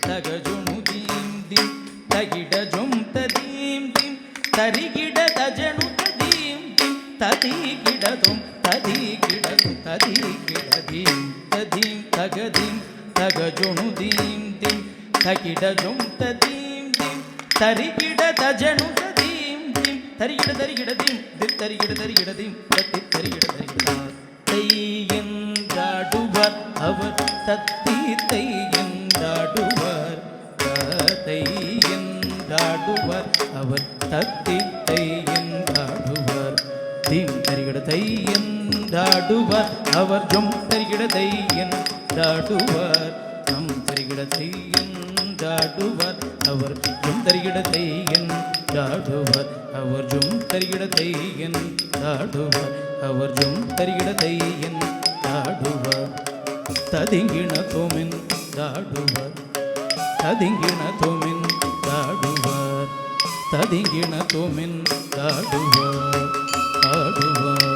ತಗಜುಣು ದೀಂ ದಿಂ ತಗಿಡ ಜುಂ ತದೀಂ ದಿಂ ತರಿಗಿಡ ತಜಣು ತದೀಂ ದಿಂ ತದಿಗಿಡ ತುಂ ತದಿಗಿಡ ತುಂ ತದಿಗಿಡ ದೀಂ ತದೀಂ ತಗದೀಂ ತಗಜುಣು ದೀಂ ದಿಂ ತಗಿಡ ಜುಂ ತದೀಂ ದಿಂ ತರಿಗಿಡ ತಜಣು ತದೀಂ ದಿಂ ತರಿಗಿಡ ತರಿಗಿಡ ದೀಂ ದಿಂ ತರಿಗಿಡ ತರಿಗಿಡ ದೀಂ ತತ್ತಿ ತರಿಗಿಡ ತರಿಗಿಡ தையென்றாடுவர் அவர் தத்தி தையென்றாடுவர் தையென்றாடுவர் அவர் தத்தி தையென்றாடுவர் தீம் தரிகிட தையென்றாடுவர் அவர் ஜும் தரிகிட தையென்றாடுவர் நம் தரிகிட தையென்றாடுவர் அவர் ஜும் தரிகிட தையென்றாடுவர் அவர் ஜும் தரிகிட தையென்றாடுவர் அவர் ஜும் தரிகிட தையென்றாடுவர் ததிங்கிண தோமின் தாடுவர் ததிங்கிண தோமின் தாடுவர் ததிங்கிண தோமின் தாடுவர் ஆடுவர்